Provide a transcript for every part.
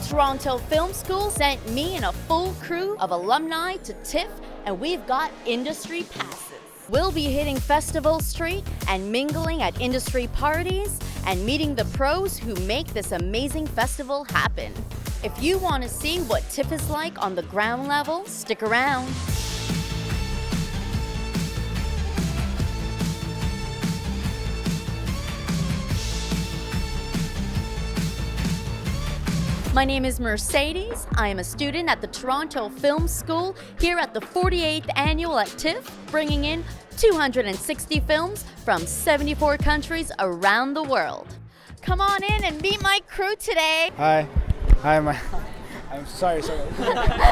Toronto Film School sent me and a full crew of alumni to TIFF, and we've got industry passes. We'll be hitting Festival Street and mingling at industry parties and meeting the pros who make this amazing festival happen. If you want to see what TIFF is like on the ground level, stick around. My name is Mercedes. I am a student at the Toronto Film School here at the 48th Annual at TIFF, bringing in 260 films from 74 countries around the world. Come on in and meet my crew today. Hi, I'm sorry.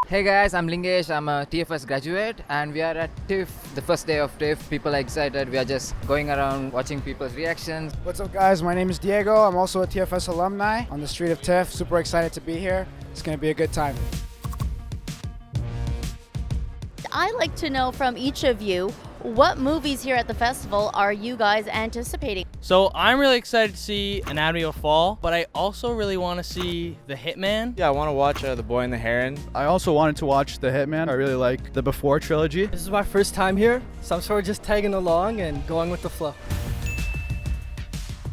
Hey guys, I'm Lingesh. I'm a TFS graduate and we are at TIFF, the first day of TIFF. People are excited. We are just going around watching people's reactions. What's up guys, my name is Diego. I'm also a TFS alumni on the street of TIFF. Super excited to be here. It's going to be a good time. I'd like to know from each of you, what movies here at the festival are you guys anticipating? So I'm really excited to see Anatomy of a Fall, but I also really want to see The Hitman. Yeah, I want to watch The Boy and the Heron. I also wanted to watch The Hitman. I really like the Before trilogy. This is my first time here, so I'm sort of just tagging along and going with the flow.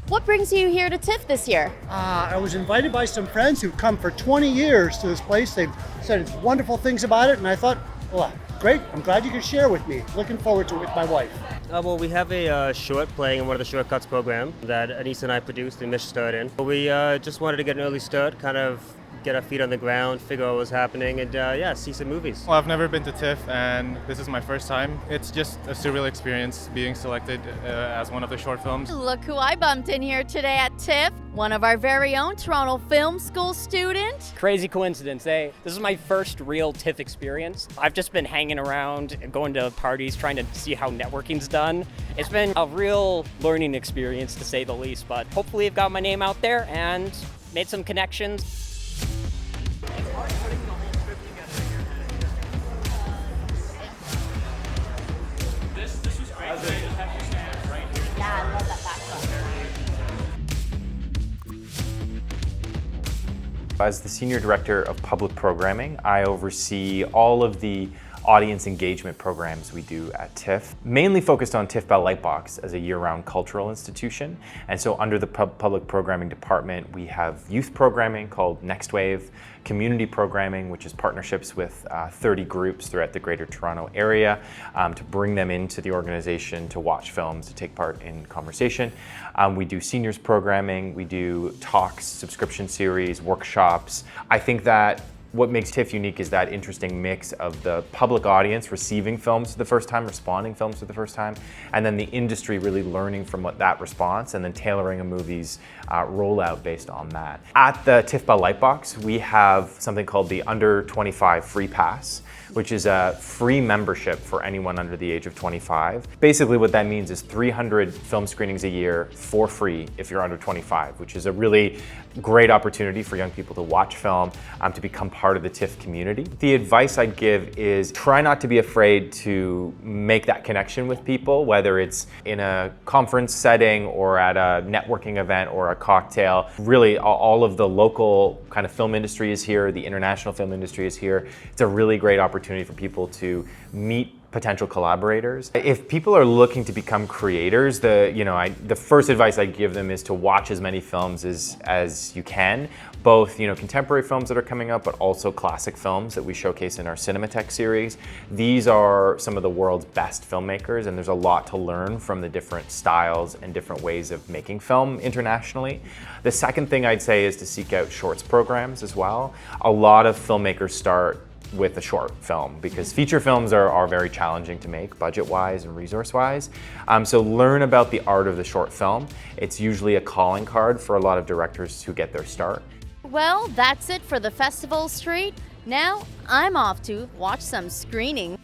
What brings you here to TIFF this year? I was invited by some friends who've come for 20 years to this place. They've said wonderful things about it, and I thought, well, great, I'm glad you can share with me. Looking forward to it with my wife. Well, we have a short playing in one of the shortcuts program that Anissa and I produced and Mish starred in. We just wanted to get an early start, kind of get our feet on the ground, figure out what was happening, and yeah, see some movies. Well, I've never been to TIFF, and this is my first time. It's just a surreal experience being selected as one of the short films. Look who I bumped in here today at TIFF, one of our very own Toronto Film School students. Crazy coincidence, eh? This is my first real TIFF experience. I've just been hanging around, going to parties, trying to see how networking's done. It's been a real learning experience, to say the least, but hopefully I've got my name out there and made some connections. As the Senior Director of Public Programming, I oversee all of the audience engagement programs we do at TIFF, mainly focused on TIFF Bell Lightbox as a year-round cultural institution. And so under the public programming department, we have youth programming called Next Wave, community programming, which is partnerships with 30 groups throughout the Greater Toronto area to bring them into the organization to watch films, to take part in conversation. We do seniors programming, we do talks, subscription series, workshops. I think that what makes TIFF unique is that interesting mix of the public audience receiving films for the first time, responding films for the first time, and then the industry really learning from that response and then tailoring a movie's rollout based on that. At the TIFF Bell Lightbox, we have something called the Under 25 Free Pass, which is a free membership for anyone under the age of 25. Basically what that means is 300 film screenings a year for free if you're under 25, which is a really great opportunity for young people to watch film, to become part of the TIFF community. The advice I'd give is try not to be afraid to make that connection with people, whether it's in a conference setting or at a networking event or a cocktail. Really, all of the local kind of film industry is here, the international film industry is here. It's a really great opportunity for people to meet potential collaborators. If people are looking to become creators, the first advice I'd give them is to watch as many films as you can, both contemporary films that are coming up, but also classic films that we showcase in our Cinematheque series. These are some of the world's best filmmakers, and there's a lot to learn from the different styles and different ways of making film internationally. The second thing I'd say is to seek out shorts programs as well. A lot of filmmakers start with a short film because feature films are very challenging to make budget-wise and resource-wise. So learn about the art of the short film. It's usually a calling card for a lot of directors who get their start. Well, that's it for the Festival Street. Now I'm off to watch some screening.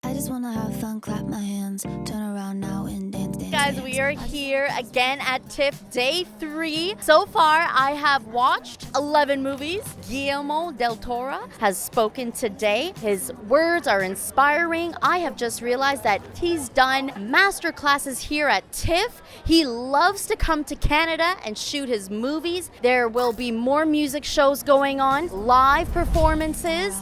I just wanna have fun, clap my hands, turn around now and dance, dance. guys, we are here again at TIFF Day 3. So far, I have watched 11 movies. Guillermo del Toro has spoken today. His words are inspiring. I have just realized that he's done master classes here at TIFF. He loves to come to Canada and shoot his movies. There will be more music shows going on, live performances.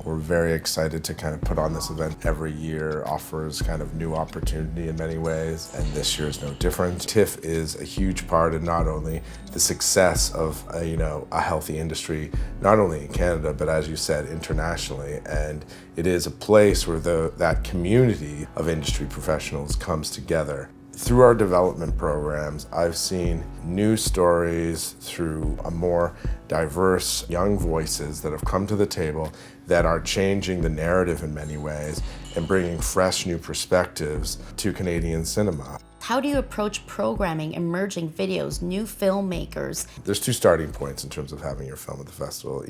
We're very excited to kind of put on this event. Every year offers kind of new opportunity in many ways, and this year is no different. TIFF is a huge part of not only the success of a healthy industry, not only in Canada, but as you said, internationally. And it is a place where that community of industry professionals comes together. Through our development programs, I've seen new stories through a more diverse young voices that have come to the table that are changing the narrative in many ways and bringing fresh new perspectives to Canadian cinema. How do you approach programming emerging videos, new filmmakers? There's two starting points in terms of having your film at the festival.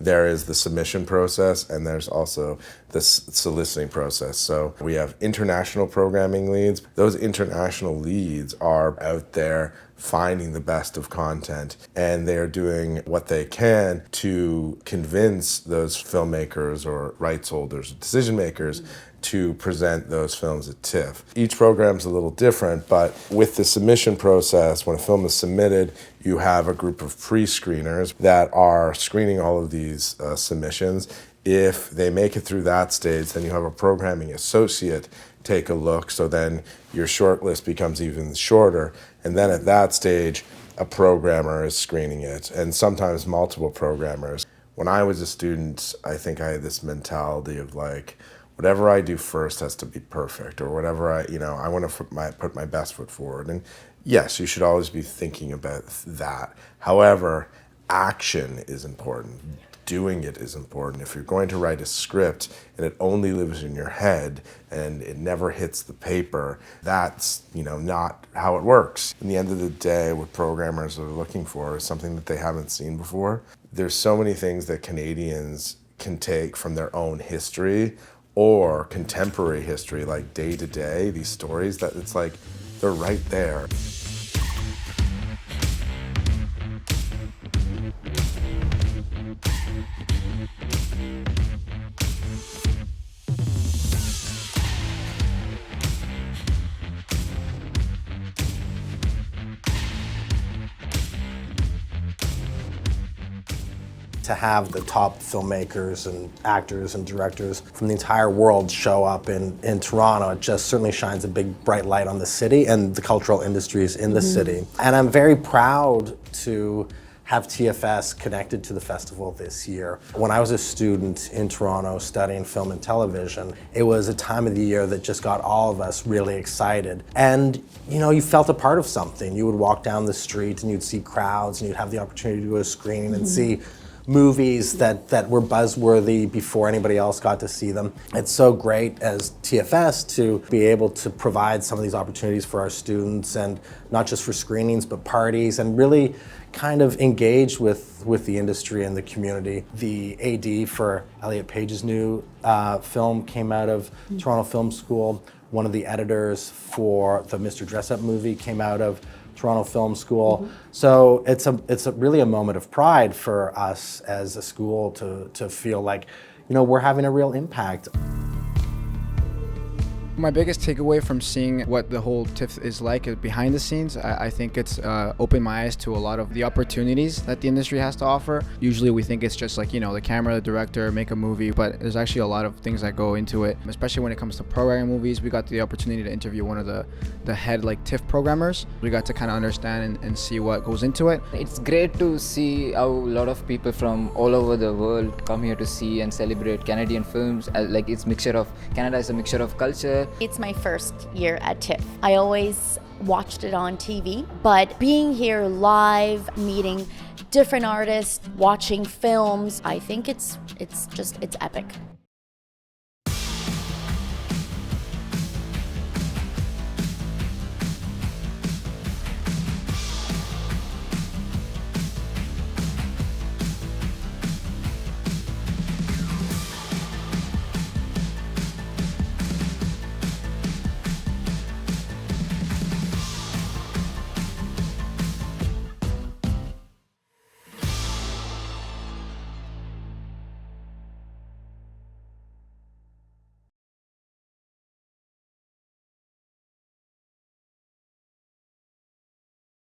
There is the submission process and there's also the soliciting process. So we have international programming leads. Those international leads are out there finding the best of content, and they're doing what they can to convince those filmmakers or rights holders, decision makers, to present those films at TIFF. Each program's a little different, but with the submission process, when a film is submitted, you have a group of pre-screeners that are screening all of these submissions. If they make it through that stage, then you have a programming associate take a look, so then your short list becomes even shorter. And then at that stage, a programmer is screening it, and sometimes multiple programmers. When I was a student, I think I had this mentality of like, whatever I do first has to be perfect, or whatever I want to put my best foot forward. And yes, you should always be thinking about that. However, action is important. Doing it is important. If you're going to write a script and it only lives in your head and it never hits the paper, that's not how it works. In the end of the day, what programmers are looking for is something that they haven't seen before. There's so many things that Canadians can take from their own history or contemporary history, like day to day, these stories that it's like they're right there. To have the top filmmakers and actors and directors from the entire world show up in Toronto, it just certainly shines a big bright light on the city and the cultural industries in the city. And I'm very proud to have TFS connected to the festival this year. When I was a student in Toronto studying film and television, it was a time of the year that just got all of us really excited. And you felt a part of something. You would walk down the street and you'd see crowds and you'd have the opportunity to go to a screening and see movies that were buzzworthy before anybody else got to see them. It's so great as TFS to be able to provide some of these opportunities for our students, and not just for screenings but parties, and really kind of engage with the industry and the community. The AD for Elliot Page's new film came out of Toronto Film School. One of the editors for the Mr. Dress Up movie came out of Toronto Film School. So it's really a moment of pride for us as a school to feel like, we're having a real impact. My biggest takeaway from seeing what the whole TIFF is like behind the scenes, I think it's opened my eyes to a lot of the opportunities that the industry has to offer. Usually we think it's just like, the camera, the director, make a movie, but there's actually a lot of things that go into it, especially when it comes to programming movies. We got the opportunity to interview one of the head TIFF programmers. We got to kind of understand and see what goes into it. It's great to see how a lot of people from all over the world come here to see and celebrate Canadian films. Canada is a mixture of culture. It's my first year at TIFF. I always watched it on TV, but being here live, meeting different artists, watching films, I think it's epic.